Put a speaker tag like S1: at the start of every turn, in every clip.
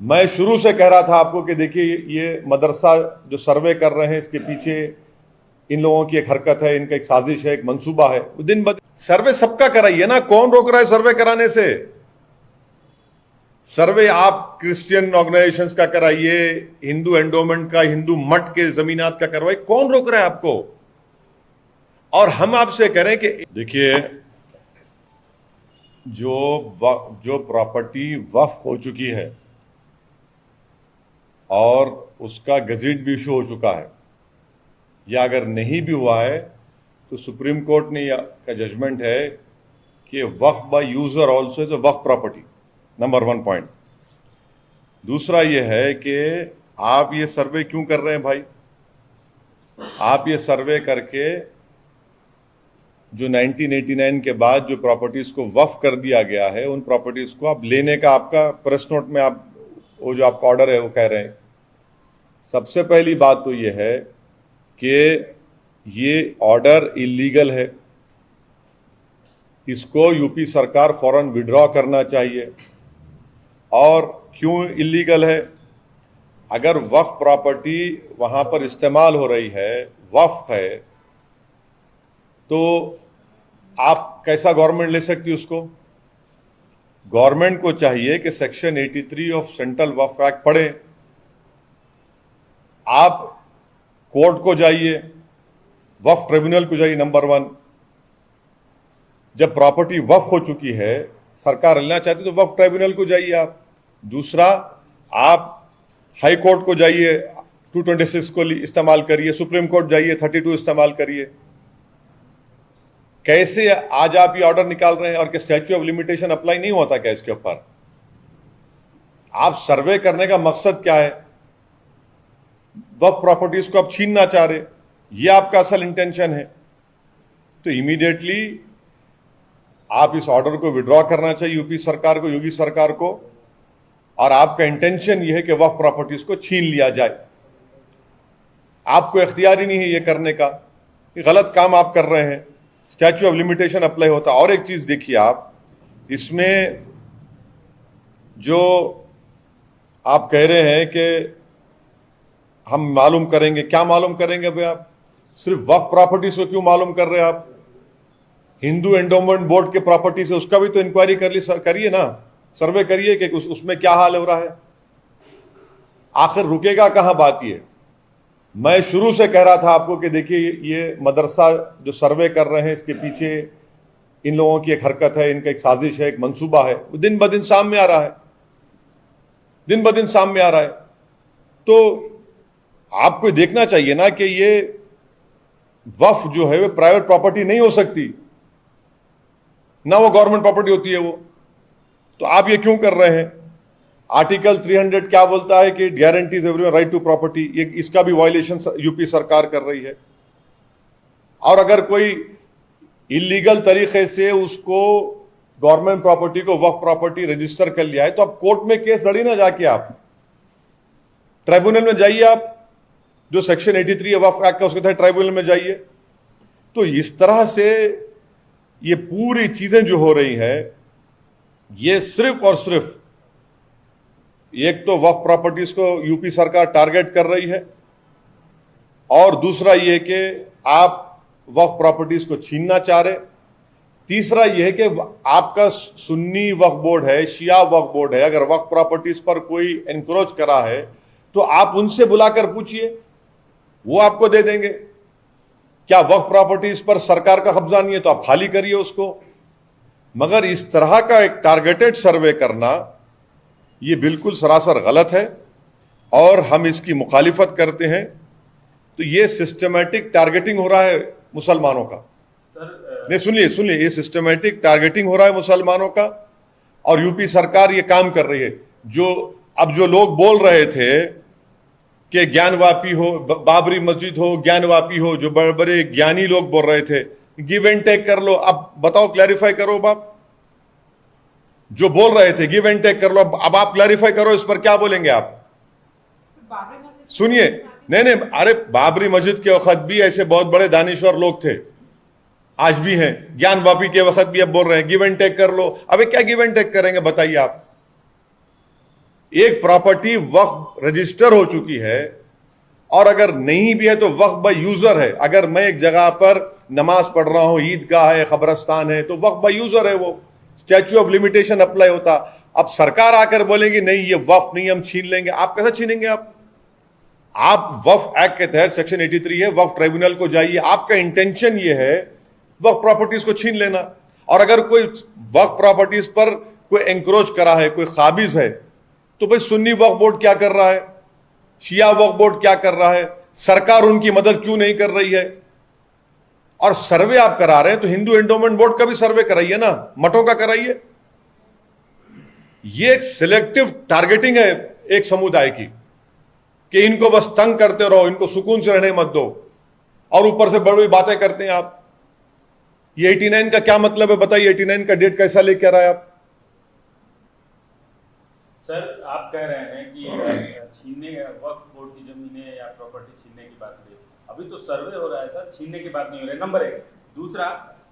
S1: मैं शुरू से कह रहा था आपको कि देखिए ये मदरसा जो सर्वे कर रहे हैं इसके पीछे इन लोगों की एक हरकत है, इनका एक साजिश है, एक मंसूबा है। दिन ब दिन सर्वे सबका कराइए ना, कौन रोक रहा है सर्वे कराने से? सर्वे आप क्रिश्चियन ऑर्गेनाइजेशंस का कराइए, हिंदू एंडोमेंट का, हिंदू मठ के जमीनात का करवाइए, कौन रोक रहा है आपको? और हम आपसे कह रहे हैं कि देखिए जो प्रॉपर्टी वक्फ हो चुकी है और उसका गजेट भी इशू हो चुका है, या अगर नहीं भी हुआ है तो सुप्रीम कोर्ट ने का जजमेंट है कि waqf by user also is a waqf property. Number 1 point. दूसरा यह है कि आप ये सर्वे क्यों कर रहे हैं भाई? आप ये सर्वे करके जो 1989 के बाद जो प्रॉपर्टीज को वक्फ कर दिया गया है, उन प्रॉपर्टीज को आप लेने का आपका प्रेस नोट में आप वो जो आपका ऑर्डर है वो कह रहे हैं। सबसे पहली बात तो ये है कि ये ऑर्डर इलीगल है, इसको यूपी सरकार फौरन विड्रॉ करना चाहिए। और क्यों इलीगल है? अगर वक्फ प्रॉपर्टी वहां पर इस्तेमाल हो रही है, वक्फ है, तो आप कैसा गवर्नमेंट ले सकती है उसको? गवर्नमेंट को चाहिए कि section 83 of central Waqf act पढ़े, आप कोर्ट को जाइए, वक्फ ट्रिब्यूनल को जाइए। नंबर 1, जब प्रॉपर्टी वक्फ हो चुकी है, सरकार लेना चाहती तो वक्फ ट्रिब्यूनल को जाइए आप। दूसरा, आप हाई कोर्ट को जाइए, 226 को इस्तेमाल करिए, सुप्रीम कोर्ट जाइए, 32 इस्तेमाल करिए। कैसे आज आप ये ऑर्डर निकाल रहे हैं? और क्या स्टैच्यू ऑफ लिमिटेशन अप्लाई नहीं होता क्या इसके ऊपर? आप सर्वे करने का मकसद क्या है? वक्फ प्रॉपर्टीज को आप छीनना चाह रहे, ये आपका असल इंटेंशन है, तो इमीडिएटली आप इस ऑर्डर को विड्रॉ करना चाहिए यूपी सरकार को, योगी सरकार को। और आपका इंटेंशन ये है कि वक्फ प्रॉपर्टीज को छीन लिया जाए। आपको इख्तियार ही नहीं है ये करने का, ये गलत काम आप कर रहे हैं। स्टैच्यू ऑफ लिमिटेशन अप्लाई होता। और एक चीज देखिए आप, इसमें जो आप कह रहे हैं कि हम मालूम करेंगे, क्या मालूम करेंगे भाई? आप सिर्फ वक्फ प्रॉपर्टीज को क्यों मालूम कर रहे हैं आप? हिंदू एंडोमेंट बोर्ड के प्रॉपर्टी से उसका भी तो इंक्वायरी करिए ना, सर्वे करिए कि उसमें क्या हाल हो रहा है। आखिर रुकेगा कहां बात? ये मैं शुरू से कह रहा था आपको कि देखिए ये मदरसा जो सर्वे कर रहे हैं इसके पीछे इन लोगों की एक हरकत है, इनका एक साजिश है, एक मंसूबा है। वो दिन ब दिन सामने आ रहा है, दिन ब दिन सामने आ रहा है। तो आपको देखना चाहिए ना कि ये वक्फ जो है वो प्राइवेट प्रॉपर्टी नहीं हो सकती, ना वो गवर्नमेंट प्रॉपर्टी होती है वो। तो आप ये क्यों कर रहे हैं? आर्टिकल 300 क्या बोलता है कि guarantees everyone right to property, ये इसका भी वायलेशन यूपी सरकार कर रही है। और अगर कोई इलीगल तरीके से उसको गवर्नमेंट प्रॉपर्टी को वक्फ प्रॉपर्टी रजिस्टर कर लिया है, तो आप कोर्ट में केस लड़ी ना, जाके आप ट्राइब्यूनल में जाइए, आप जो सेक्शन 83 वक्फ एक्ट का उसके तहत ट्राइब्यूनल में जाइए। तो इस तरह से ये पूरी चीजें जो हो रही है, ये सिर्फ और सिर्फ एक तो वक्फ प्रॉपर्टीज को यूपी सरकार टारगेट कर रही है, और दूसरा ये कि आप वक्फ प्रॉपर्टीज को छीनना चाह रहे। तीसरा यह है कि आपका सुन्नी वक्फ बोर्ड है, शिया वक्फ बोर्ड है, अगर वक्फ प्रॉपर्टीज पर कोई एनक्रोच करा है तो आप उनसे बुलाकर पूछिए, वो आपको दे देंगे। क्या वक्फ प्रॉपर्टीज पर सरकार का कब्जा नहीं है तो आप खाली करिए उसको। मगर इस तरह का एक टारगेटेड सर्वे करना ये बिल्कुल सरासर गलत है और हम इसकी मुखालिफत करते हैं। तो ये सिस्टमैटिक टारगेटिंग हो रहा है मुसलमानों का। नहीं, सुनिए, ये सिस्टमैटिक टारगेटिंग हो रहा है मुसलमानों का, और यूपी सरकार ये काम कर रही है। जो लोग बोल रहे थे कि ज्ञानवापी हो, बाबरी मस्जिद हो, ज्ञानवापी हो, जो बड़े बड़े ज्ञानी लोग बोल रहे थे गिव एंड टेक कर लो, अब बताओ, क्लैरिफाई करो। बाप जो बोल रहे थे गिव एंड टेक कर लो, अब आप क्लैरिफाई करो, इस पर क्या बोलेंगे आप? सुनिए, नहीं, अरे बाबरी मस्जिद के वक्त भी ऐसे बहुत बड़े दानिश्वर लोग थे, आज भी हैं। ज्ञानवापी के वक्त भी अब बोल रहे हैं गिव एंड टेक कर लो। अबे क्या गिव एंड टेक करेंगे बताइए आप? एक प्रॉपर्टी वक्फ रजिस्टर हो चुकी है, और अगर नहीं भी है तो वक्फ बाय यूजर है। अगर मैं एक जगह पर नमाज पढ़ रहा हूं, ईदगाह है, खबरस्तान है, तो वक्फ बाय यूजर है, वो स्टैच्यू ऑफ लिमिटेशन अप्लाई होता। अब सरकार आकर बोलेगी नहीं ये वक्फ नहीं, हम छीन लेंगे। आप कैसे छीनेंगे? आप वक्फ एक्ट के तहत सेक्शन 83 है, वक्फ ट्राइब्यूनल को जाइए, आपका इंटेंशन ये है वक्फ प्रॉपर्टीज को छीन लेना। और अगर कोई वक्फ प्रॉपर्टीज पर कोई एंक्रोच करा है, कोई काबिज है, तो भाई सुन्नी वक्फ बोर्ड क्या कर रहा है, शिया वक्फ बोर्ड क्या कर रहा है, सरकार उनकी मदद क्यों नहीं कर रही है? और सर्वे आप करा रहे हैं तो हिंदू एंडोमेंट बोर्ड का भी सर्वे कराइए ना, मठों का कराइए। ये एक सिलेक्टिव टारगेटिंग है एक समुदाय की, कि इनको बस तंग करते रहो, इनको सुकून से रहने मत दो, और ऊपर से बड़ी बातें करते हैं आप। ये 89 का क्या मतलब है बताइए? 89 का डेट कैसा लेके आ रहा है आप?
S2: सर आप कह रहे हैं कि छीनने वक्फ बोर्ड की जमीनें या प्रॉपर्टी छीनने की बात नहीं, अभी तो सर्वे हो रहा है सर, छीनने की बात नहीं हो रही है, नंबर एक। दूसरा,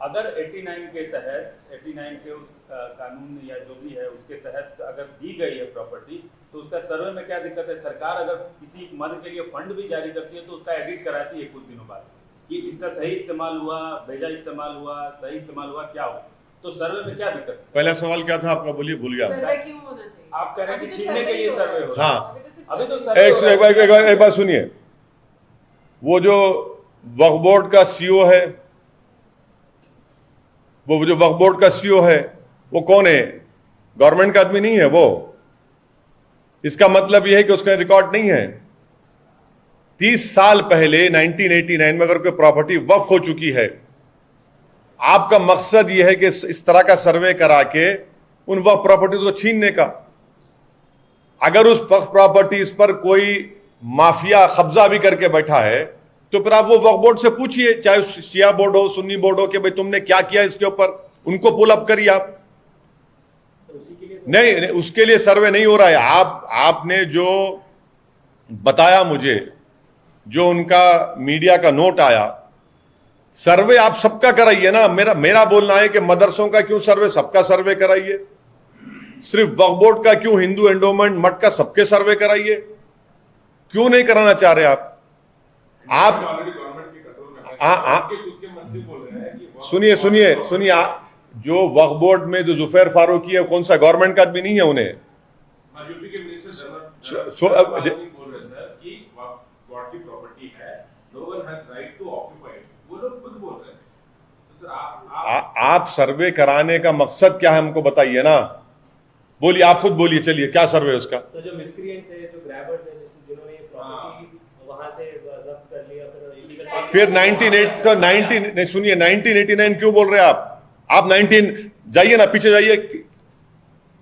S2: अगर 89 के तहत 89 के उस कानून या जो भी है उसके तहत अगर दी गई है प्रॉपर्टी, तो उसका सर्वे में क्या दिक्कत है? सरकार अगर किसी मद के लिए फंड भी जारी करती है तो उसका एडिट कराती है कुछ दिनों बाद कि इसका सही इस्तेमाल हुआ, भेजा इस्तेमाल हुआ, सही इस्तेमाल हुआ, क्या हुआ। तो सर्वे में क्या दिक्कत है?
S1: पहला सवाल क्या था आपका? बोलिए, भूल गया।
S3: सर्वे क्यों होना चाहिए?
S2: आप कह रहे हैं कि छीनने के लिए सर्वे हो रहा है।
S1: हाँ,
S2: अभी तो सर्वे हो रहा है।
S1: एक बात सुनिए, वो जो वक्फ बोर्ड का सीईओ है, वो जो वक्फ बोर्ड का सीईओ है वो कौन है? गवर्नमेंट का आदमी नहीं है वो। इसका मतलब यह है कि उसका रिकॉर्ड नहीं है। 30 साल पहले 1989 में अगर कोई प्रॉपर्टी वक्फ हो चुकी है, आपका मकसद यह है कि इस तरह का सर्वे करा के उन वक्फ प्रॉपर्टीज को छीनने का। अगर उस वक्फ प्रॉपर्टीज पर कोई माफिया कब्जा भी करके बैठा है तो फिर आप वो वक्फ बोर्ड से पूछिए, चाहे शिया बोर्ड हो, सुन्नी बोर्ड हो, कि भाई तुमने क्या किया इसके ऊपर, उनको पुल अप करिए आप। नहीं, उसके लिए सर्वे नहीं हो रहा है। आपने जो बताया मुझे, जो उनका मीडिया का नोट आया, सर्वे आप सबका कराइए ना। मेरा बोलना है कि मदरसों का क्यों सर्वे, सबका सर्वे कराइए। सिर्फ वक्फ बोर्ड का क्यों, हिंदू एंडोमेंट मठ का सबके सर्वे कराइए। क्यों नहीं कराना चाह रहे आप? सुनिए, जो वक्फ बोर्ड में जो जुफैर फारूकी है, कौन सा गवर्नमेंट का आदमी नहीं है उन्हें?
S4: यूपी के मिनिस्टर बोल रहे सर कि वक्फ की प्रॉपर्टी है, no one has right to occupy it, वो लोग खुद बोल रहे हैं। तो सर
S1: आप सर्वे कराने का मकसद क्या है हमको बताइए ना। बोलिए, आप खुद बोलिए, चलिए, क्या सर्वे है उसका?
S5: तो जो मिस्क्रिएंट्स है, जो ग्रैबर्स है, जिन्होंने ये प्रॉपर्टी वहां से जब्त कर लिया,
S1: फिर 19 नहीं, सुनिए, 1989 क्यों बोल रहे हैं आप? 19 जाइए ना, पीछे जाइए।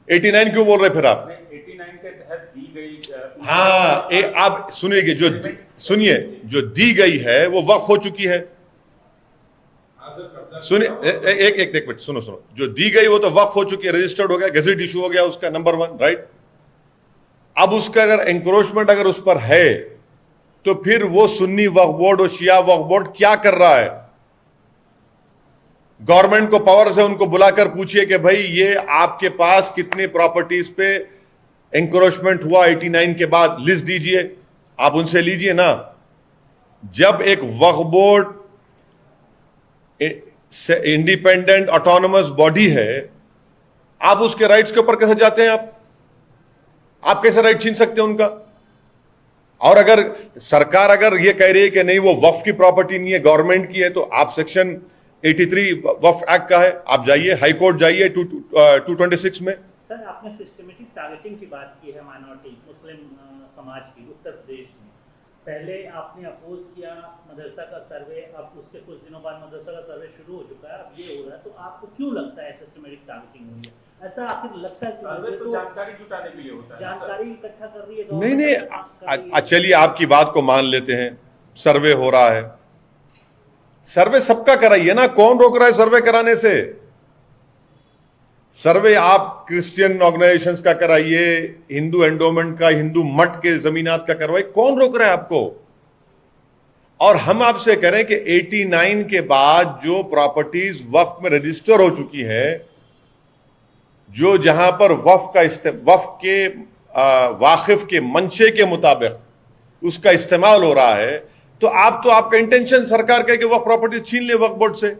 S1: 89 क्यों बोल रहे फिर आप?
S2: 89 के तहत दी गई।
S1: हाँ, आप सुनिए, जो दी गई है वो वक्फ हो चुकी है। सुनिए, एक मिनट, सुनो। जो दी गई वो तो वक्फ हो चुकी है, रजिस्टर्ड हो गया, गेजेट इशू हो गया उसका, नंबर 1, राइट। अब उसका अगर एंक्रोचमेंट अगर उस पर है तो फिर वो सुन्नी वक्फ बोर्ड और शिया वक्फ बोर्ड क्या कर रहा है? गवर्नमेंट को पावर से उनको बुलाकर पूछिए कि भाई ये आपके पास कितनी प्रॉपर्टीज पे एंक्रोचमेंट हुआ 89 के बाद, लिस्ट दीजिए, आप उनसे लीजिए ना। जब एक वक्फ बोर्ड इंडिपेंडेंट ऑटोनोमस बॉडी है, आप उसके राइट्स के ऊपर कैसे जाते हैं? आप कैसे राइट छीन सकते हैं उनका? और अगर सरकार अगर ये कह रही है कि नहीं वो वक्फ की प्रॉपर्टी नहीं है, गवर्नमेंट की है, तो आप सेक्शन 83 वक्फ एक्ट का है, आप जाइए हाई कोर्ट जाइए 226 में।
S5: सर आपने सिस्टमेटिक टारगेटिंग की बात की है माइनॉरिटी मुस्लिम समाज की उत्तर प्रदेश में। पहले आपने अपोज किया मदरसा का सर्वे, अब उसके कुछ दिनों बाद मदरसा का सर्वे शुरू हो चुका है, अब ये हो रहा है, तो आपको क्यों लगता है सिस्टमेटिक टारगेटिंग हुई है? ऐसा आखिर लगता है कि
S2: सर्वे तो जानकारी जुटाने के लिए होता है,
S5: जानकारी इकट्ठा कर रही है।
S1: नहीं, चलिए आपकी बात को मान लेते हैं, सर्वे हो रहा है। सर्वे सबका कराइए ना, कौन रोक रहा है सर्वे कराने से? सर्वे आप क्रिश्चियन ऑर्गेनाइजेशंस का कराइए, हिंदू एंडोमेंट का, हिंदू मठ के जमीनात का करवाइए, कौन रोक रहा है आपको? और हम आपसे कह रहे हैं कि 89 के बाद जो प्रॉपर्टीज वक्फ में रजिस्टर हो चुकी है, जो जहां पर वक्फ के वाकिफ के मंशे के मुताबिक उसका इस्तेमाल हो रहा है, तो आपका इंटेंशन सरकार का है कि वक्फ प्रॉपर्टी छीन ले वक्फ बोर्ड से।